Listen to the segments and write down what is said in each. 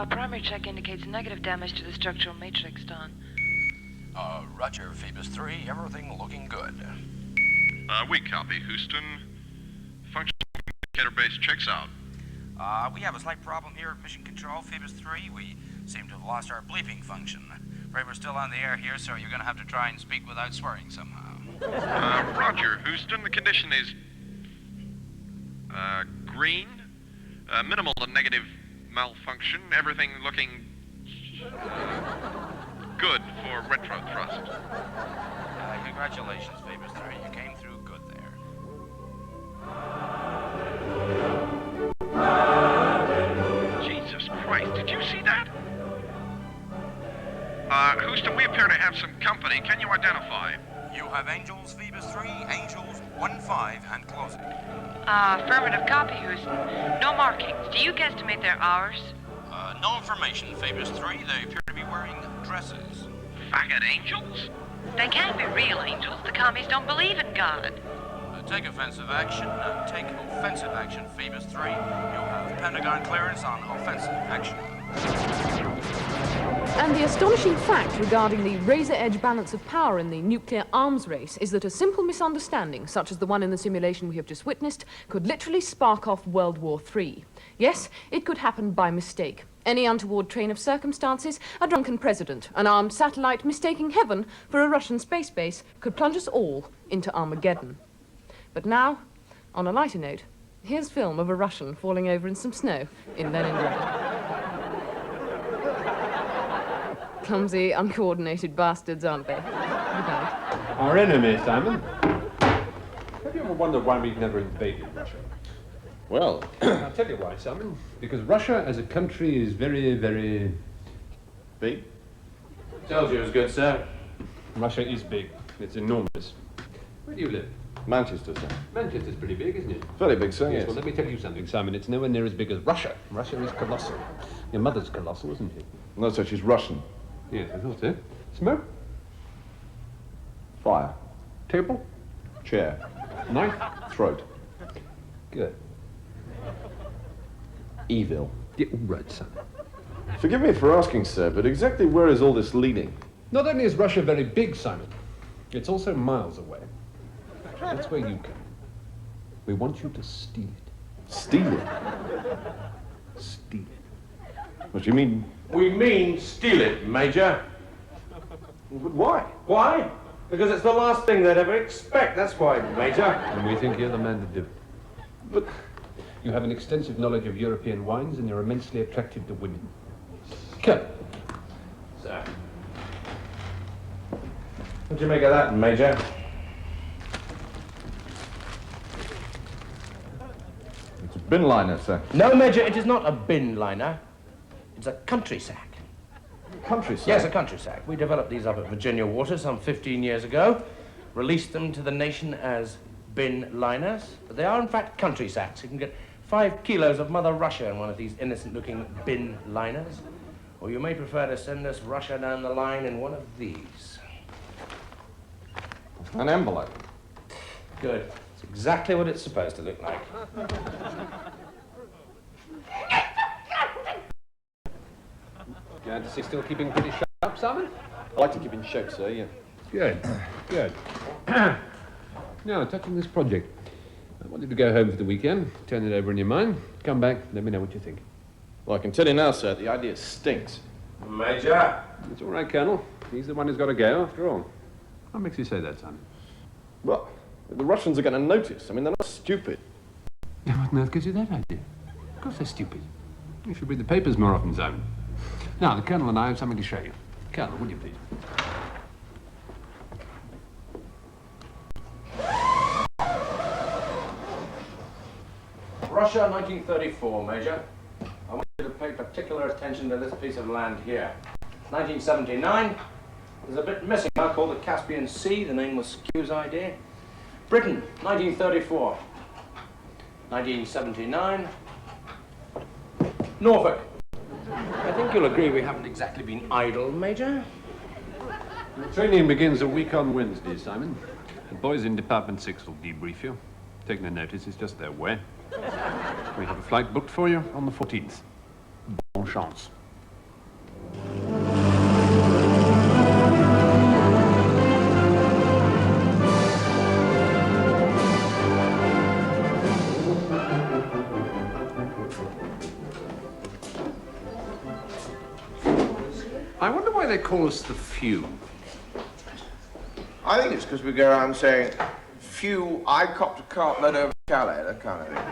Primary check indicates negative damage to the structural matrix, Don. Roger, Phoebus 3, everything looking good. We copy, Houston. Functional communicator base checks out. We have a slight problem here at Mission Control, Phoebus 3. We seem to have lost our bleeping function. Afraid we're still on the air here, so you're going to have to try and speak without swearing somehow. Roger, Houston. The condition is, green. Minimal and negative malfunction. Everything looking, good for retro thrust. Congratulations, Phoebus 3. You came through good there. Jesus Christ, did you see that? Houston, we appear to have some company. Can you identify? You have Angels, Phoebus 3, Angels 1-5, and closing. Affirmative copy, Houston. No markings. Do you guesstimate their hours? No information, Phoebus 3. They appear to be wearing dresses. Faggot angels? They can't be real angels. The commies don't believe in God. Take offensive action. Take offensive action, Phoebus 3. You have Pentagon clearance on offensive action. And the astonishing fact regarding the razor-edge balance of power in the nuclear arms race is that a simple misunderstanding, such as the one in the simulation we have just witnessed, could literally spark off World War III. Yes, it could happen by mistake. Any untoward train of circumstances, a drunken president, an armed satellite mistaking heaven for a Russian space base, could plunge us all into Armageddon. But now, on a lighter note, here's film of a Russian falling over in some snow in Leningrad. Clumsy, uncoordinated bastards, aren't they? Good night. Our enemy, Simon. Have you ever wondered why we've never invaded Russia? Well, I'll tell you why, Simon. Because Russia as a country is very, very big. Tells you it's good, sir. Russia is big. It's enormous. Where do you live? Manchester, sir. Manchester's pretty big, isn't it? Very big, sir, Yes, yes. well, let me tell you something, Simon. It's nowhere near as big as Russia. Russia is colossal. Your mother's colossal, isn't it? No, sir, she's Russian. Yes, I thought so. Smoke? Fire. Table? Chair. Knife? Throat. Good. Evil. Yeah, all right, son. Forgive me for asking, sir, but exactly where is all this leading? Not only is Russia very big, Simon, it's also miles away. That's where you come. We want you to steal it. Steal it? Steal it. What do you mean? We mean steal it, Major. But why? Why? Because it's the last thing they'd ever expect, that's why, Major. And we think you're the man to do it. But you have an extensive knowledge of European wines and you're immensely attractive to women. Come. Sir. What do you make of that, Major? it's a bin liner, sir. No, Major, it is not a bin liner. It's a country sack. Country, sir? Yes, a country sack. We developed these up at Virginia Water some 15 years ago, released them to the nation as bin liners. But they are, in fact, country sacks. You can get 5 kilos of Mother Russia in one of these innocent-looking bin liners. Or you may prefer to send us Russia down the line in one of these. An envelope. Good. It's exactly what it's supposed to look like. Glad to see still keeping pretty sharp, Simon? I like to keep in shape, sir, yeah. Good, good. Now, touching this project. I wanted to go home for the weekend, turn it over in your mind, come back, let me know what you think. Well, I can tell you now, sir, the idea stinks. Major! It's all right, Colonel. He's the one who's got to go, after all. What makes you say that, Simon? Well, the Russians are going to notice. I mean, they're not stupid. What on earth gives you that idea? Of course they're stupid. You should read the papers more often, Simon. Now, the Colonel and I have something to show you. Colonel, would you please? Russia, 1934, Major. I want you to pay particular attention to this piece of land here. 1979. There's a bit missing. I call the Caspian Sea. The name was Skew's idea. Britain, 1934. 1979. Norfolk. I think you'll agree we haven't exactly been idle, Major. The training begins a week on Wednesday, Simon. The boys in Department 6 will debrief you. Take no notice, it's just their way. We have a flight booked for you on the 14th. Bon chance. I wonder why they call us the few. I think it's because we go around saying, few, I copped a cart led over Calais, that kind of thing.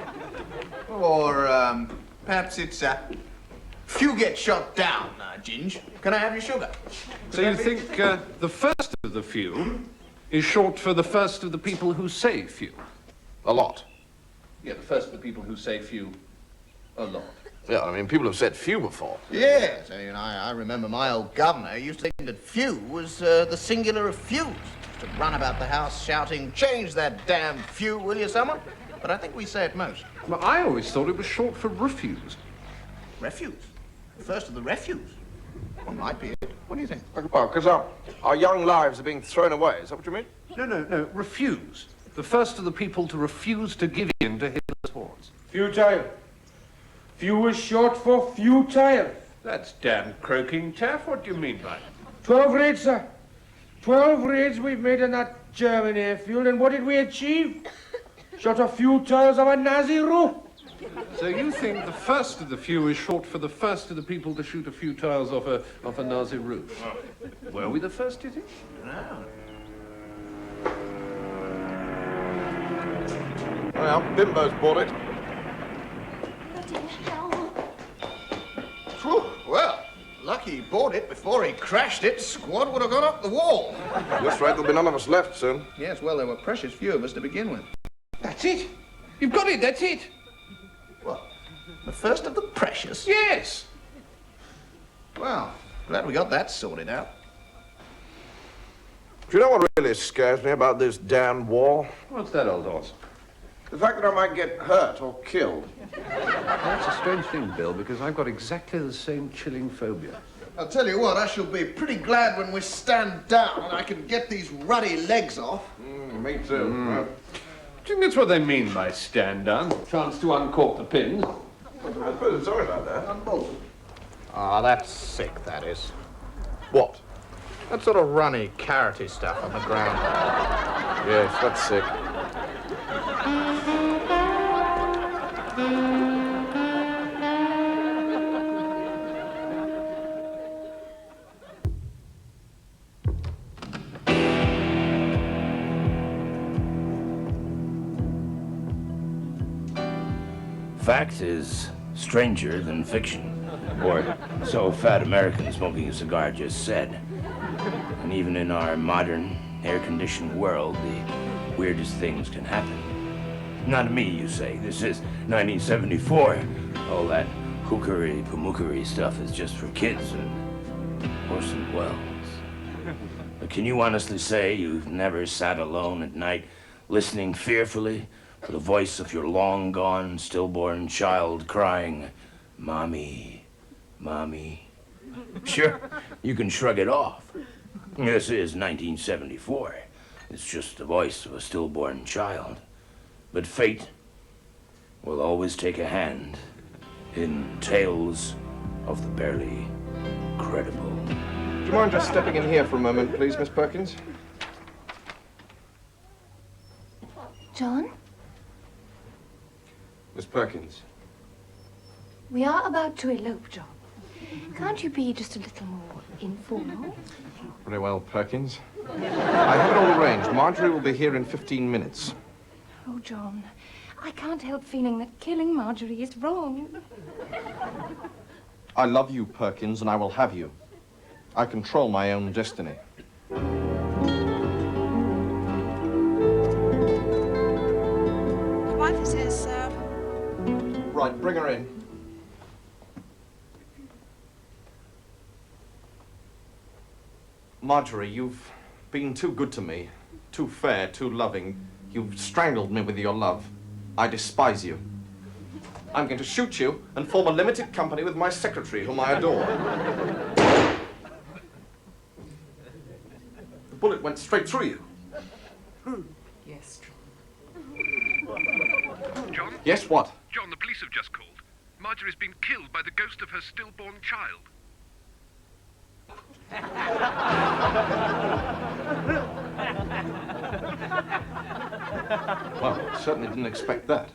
Or, perhaps it's, few get shot down, Ginge. Can I have your sugar? So you think the first of the few is short for the first of the people who say few? A lot. Yeah, the first of the people who say few a lot. Yeah, I mean, people have said few before. Yes, I mean, I remember my old governor used to think that few was the singular of fuse. To run about the house shouting, change that damn few, will you, someone? But I think we say it most. Well, I always thought it was short for refuse. Refuse? The first of the refuse? Well, might be it. What do you think? Well, because our young lives are being thrown away, is that what you mean? No, refuse. The first of the people to refuse to give in to Hitler's hordes. Futile. Few is short for futile. That's damn croaking, Taff. What do you mean by it? 12 raids, sir. 12 raids we've made on that German airfield, and what did we achieve? Shot a few tiles of a Nazi roof. So you think the first of the few is short for the first of the people to shoot a few tiles off a Nazi roof? Were we the first, do you think? No. Well, Bimbo's bought it. Whew, well, lucky he bought it before he crashed it. Squad would have gone up the wall. At this rate, there'll be none of us left soon. Yes, well, there were precious few of us to begin with. That's it. You've got it, that's it. What? The first of the precious? Yes. Well, glad we got that sorted out. Do you know what really scares me about this damn war? What's that, old horse? The fact that I might get hurt or killed. That's a strange thing, Bill, because I've got exactly the same chilling phobia. I'll tell you what, I shall be pretty glad when we stand down and I can get these ruddy legs off. Me too. Well, Do you think that's what they mean by stand down? Chance to uncork the pins? I suppose sorry about that. Ah, that's sick, that is. What? That sort of runny, carroty stuff on the ground. Yes, that's sick. Fact is stranger than fiction. Or so fat American smoking a cigar just said. And even in our modern, air-conditioned world, the weirdest things can happen. Not me, you say. This is 1974. All that hookery, pamookery stuff is just for kids and Orson Welles. But can you honestly say you've never sat alone at night listening fearfully for the voice of your long-gone, stillborn child crying, "Mommy, Mommy"? Sure, you can shrug it off. This is 1974. It's just the voice of a stillborn child. But fate will always take a hand in tales of the barely credible. Do you mind just stepping in here for a moment, please, Miss Perkins? John, Miss Perkins. we are about to elope, John. Can't you be just a little more informal? Very well, Perkins. I have it all arranged. Marjorie will be here in 15 minutes. Oh, John, I can't help feeling that killing Marjorie is wrong. I love you, Perkins, and I will have you. I control my own destiny. The wife says, Right, bring her in. Marjorie, you've been too good to me. Too fair, too loving. You've strangled me with your love. I despise you. I'm going to shoot you and form a limited company with my secretary, whom I adore. The bullet went straight through you. Yes, John? Yes, what? John, the police have just called. Marjorie's been killed by the ghost of her stillborn child. Well, certainly didn't expect that.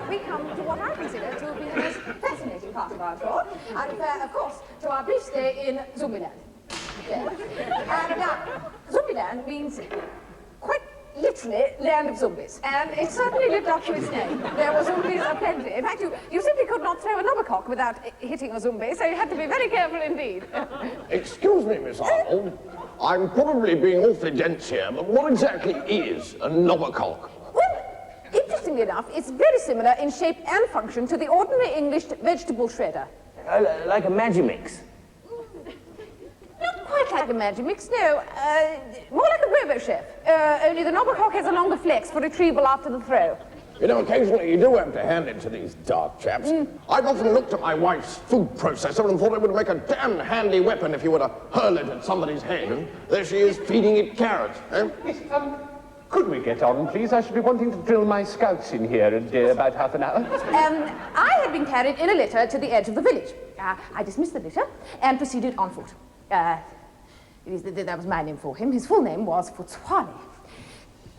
We come to what I consider to be the most fascinating part of our tour, and of course, to our brief stay in Zombieland. Yes. And Zombieland means quite literally land of zombies, and it certainly lived up to its name. There were zombies aplenty. In fact, you simply could not throw a knobbercock without hitting a zombie, so you had to be very careful indeed. Excuse me, Miss Arnold. I'm probably being awfully dense here, but what exactly is a knobbercock? Interestingly enough, it's very similar in shape and function to the ordinary English vegetable shredder. Like a Magimix? Not quite like a Magimix, no. More like a Robo-Chef. Only the knobbercock has a longer flex for retrieval after the throw. You know, occasionally you do have to hand it to these dark chaps. I've often looked at my wife's food processor and thought it would make a damn handy weapon if you were to hurl it at somebody's head, and there she is feeding it carrots. Could we get on, please? I should be wanting to drill my scouts in here in about half an hour. I had been carried in a litter to the edge of the village. I dismissed the litter and proceeded on foot. That was my name for him. His full name was Footswani.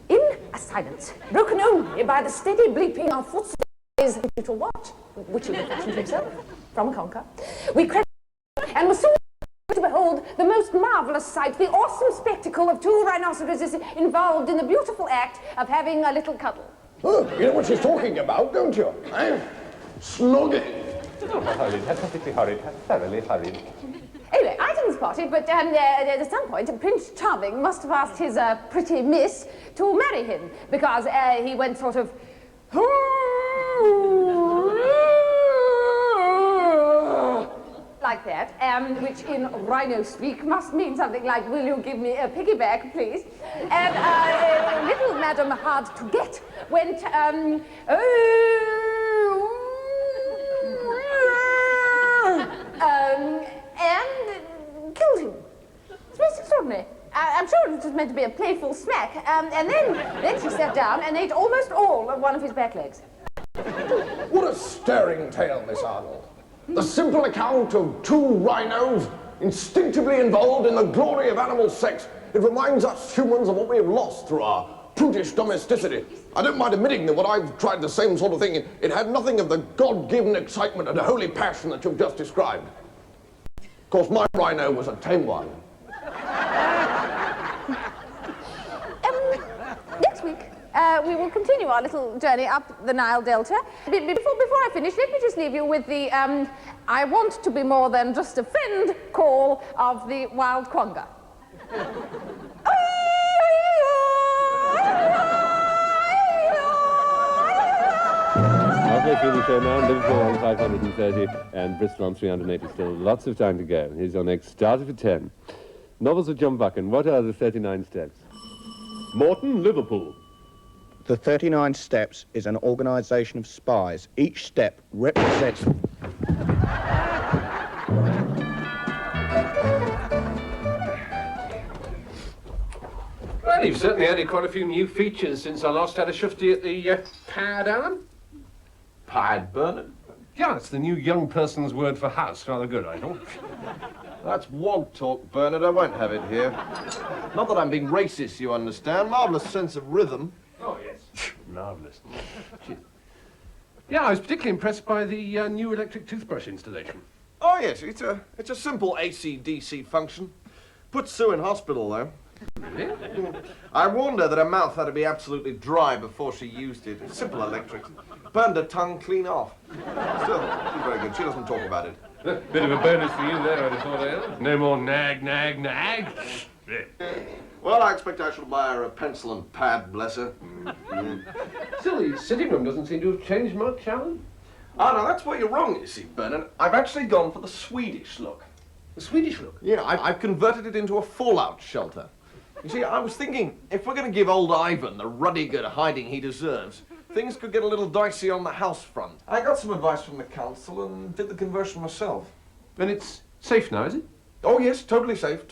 In a silence, broken only by the steady bleeping of Footswani's little watch, which he had fashioned himself from a conker, we crept and were soon to behold the most marvelous sight, the awesome spectacle of two rhinoceroses involved in the beautiful act of having a little cuddle. Oh, you know what she's talking about, don't you? Snogging. Oh, how horrid, how perfectly horrid, how thoroughly horrid. Anyway, I didn't spot it, but at some point, Prince Charming must have asked his pretty miss to marry him, because he went sort of... like that, which in rhino speak must mean something like, will you give me a piggyback, please? And little Madam Hard to Get went, and killed him. It's most extraordinary. I'm sure it was meant to be a playful smack, and then she sat down and ate almost all of one of his back legs. What a stirring tale, Miss Arnold. The simple account of two rhinos instinctively involved in the glory of animal sex. It reminds us humans of what we have lost through our prudish domesticity. I don't mind admitting that when I've tried the same sort of thing, it had nothing of the God-given excitement and holy passion that you've just described. Of course, my rhino was a tame one. Next week, we will continue our little journey up the Nile Delta. Before I finish, let me just leave you with the I want to be more than just a friend call of the wild quagga. Halfway through the show now, Liverpool on 530 and Bristol on 380. Still lots of time to go. Here's your next starter for 10. Novels of John Buchan. What are the 39 steps? Morton, Liverpool. The 39 Steps is an organisation of spies. Each step represents... Well, you've certainly added quite a few new features since I last had a shifty at the pad, Alan. Pad, Bernard? Yeah, it's the new young person's word for house. Rather good, I thought. That's wog talk, Bernard. I won't have it here. Not that I'm being racist, you understand. Marvellous sense of rhythm. Oh, yes. Marvellous. Yeah, I was particularly impressed by the new electric toothbrush installation. Oh, yes. It's a simple AC/DC function. Put Sue in hospital, though. Really? I warned her that her mouth had to be absolutely dry before she used it. Simple electrics. Burned her tongue clean off. Still, she's very good. She doesn't talk about it. Bit of a bonus for you there, I'd have thought, Al. No more nag. Well, I expect I shall buy her a pencil and pad, bless her. Still, the sitting room doesn't seem to have changed much, Alan. Oh, no, that's where you're wrong, you see, Bernard. I've actually gone for the Swedish look. The Swedish look? Yeah, I've converted it into a fallout shelter. You see, I was thinking, if we're going to give old Ivan the ruddy good hiding he deserves, things could get a little dicey on the house front. I got some advice from the council and did the conversion myself. And it's safe now, is it? Oh, yes, totally safe,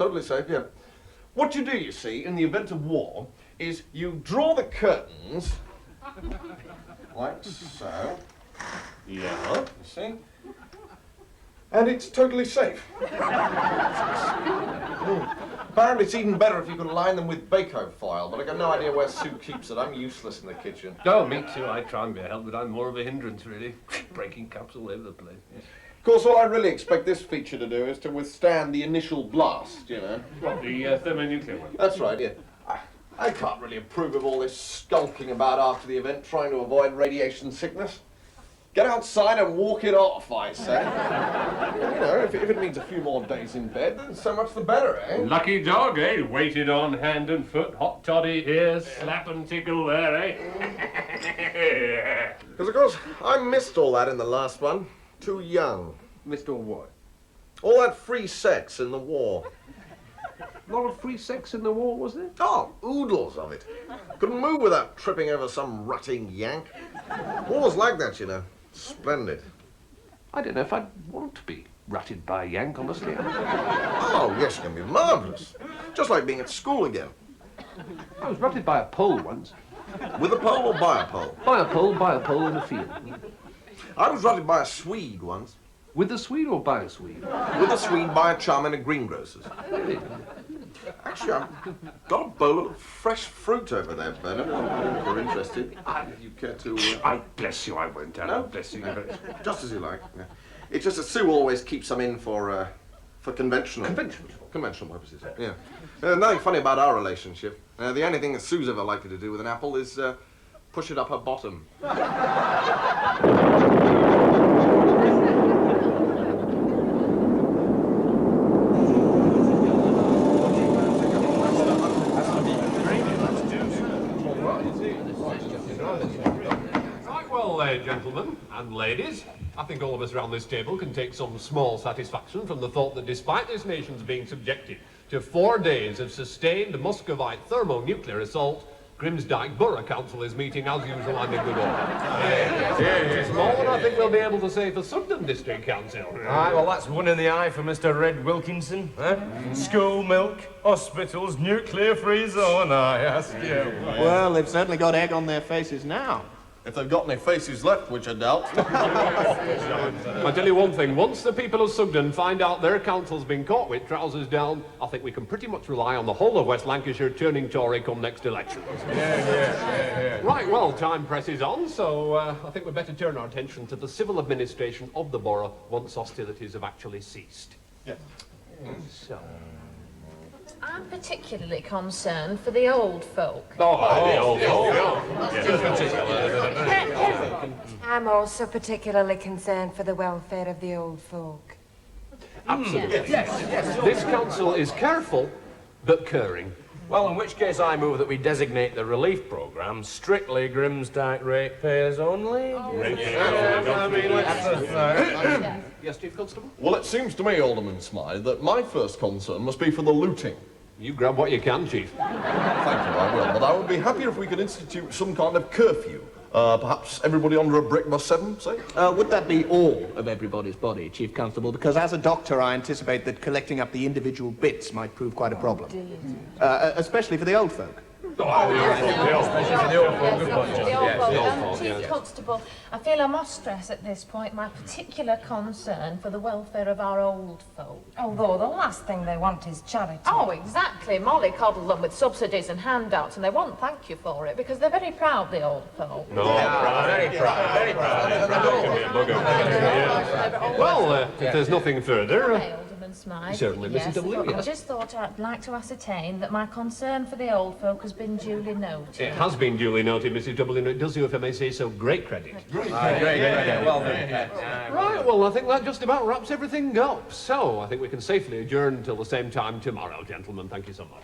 yeah. What you do, you see, in the event of war, is you draw the curtains, like so, Yeah, you see? And it's totally safe. Apparently it's even better if you can line them with Bako foil, but I got no idea where Sue keeps it. I'm useless in the kitchen. Oh, me too. I try and be a help, but I'm more of a hindrance, really. Breaking cups all over the place. Of course, all I really expect this feature to do is to withstand the initial blast, you know. What, the thermonuclear one? That's right, yeah. I can't really approve of all this skulking about after the event, trying to avoid radiation sickness. Get outside and walk it off, I say. You know, if it means a few more days in bed, then so much the better, eh? Lucky dog, eh? Waited on hand and foot, hot toddy here, slap and tickle there, eh? Because, of course, I missed all that in the last one. Too young. Missed all what? All that free sex in the war. A lot of free sex in the war, was there? Oh, oodles of it. Couldn't move without tripping over some rutting Yank. War was like that, you know. Splendid. I don't know if I'd want to be rutted by a Yank, honestly. Oh, yes, it can be marvellous. Just like being at school again. I was rutted by a pole once. With a pole or by a pole? By a pole in a field. I was rutted by a Swede once. With a Swede or by a Swede? With a Swede by a chum in a greengrocer's. Really? Actually, I've got a bowl of fresh fruit over there, Bernard. If you're interested, you care to... I bless you, I won't, Alan. No? Bless you. No. Just as you like. Yeah. It's just that Sue always keeps some in for conventional... Conventional purposes, yeah. Nothing funny about our relationship. The only thing that Sue's ever likely to do with an apple is push it up her bottom. Gentlemen and ladies, I think all of us around this table can take some small satisfaction from the thought that despite this nation's being subjected to 4 days of sustained Muscovite thermonuclear assault, Grimsdyke Borough Council is meeting as usual and in good order. It's more than I think we'll be able to say for Sugden District Council. Aye, well, that's one in the eye for Mr. Red Wilkinson. School milk, hospitals, nuclear-free zone, I ask you. Well, they've certainly got egg on their faces now. If they've got any faces left, which I doubt. I tell you one thing, once the people of Sugden find out their council's been caught with trousers down, I think we can pretty much rely on the whole of West Lancashire turning Tory come next election. Yeah. Right, well, time presses on, so I think we'd better turn our attention to the civil administration of the borough once hostilities have actually ceased. Yeah. So... I'm particularly concerned for the old folk. The old folk. I'm also particularly concerned for the welfare of the old folk. Absolutely. Yes. This council is careful, but caring. Well, in which case I move that we designate the relief programme strictly Grimsdyke ratepayers only. Yes, Chief Constable? Well, it seems to me, Alderman Smythe, that my first concern must be for the looting. You grab what you can, Chief. Thank you, I will. But I would be happier if we could institute some kind of curfew. Perhaps everybody under a brick by 7, say? Would that be all of everybody's body, Chief Constable? Because as a doctor, I anticipate that collecting up the individual bits might prove quite a problem. Especially for the old folk. Chief Constable, I feel I must stress at this point my particular concern for the welfare of our old folk. Although the last thing they want is charity. Oh, exactly. Molly coddled them with subsidies and handouts, and they won't thank you for it because they're very proud, the old folk. Very proud. Well, if there's nothing further... Alderman Smythe. Certainly, Mrs. W. I just thought I'd like to ascertain that my concern for the old folk has been duly noted. It has been duly noted, Mrs. W, and it does you, if I may say so, great credit. Great credit. Well done. Right, well, I think that just about wraps everything up. So, I think we can safely adjourn until the same time tomorrow, gentlemen. Thank you so much.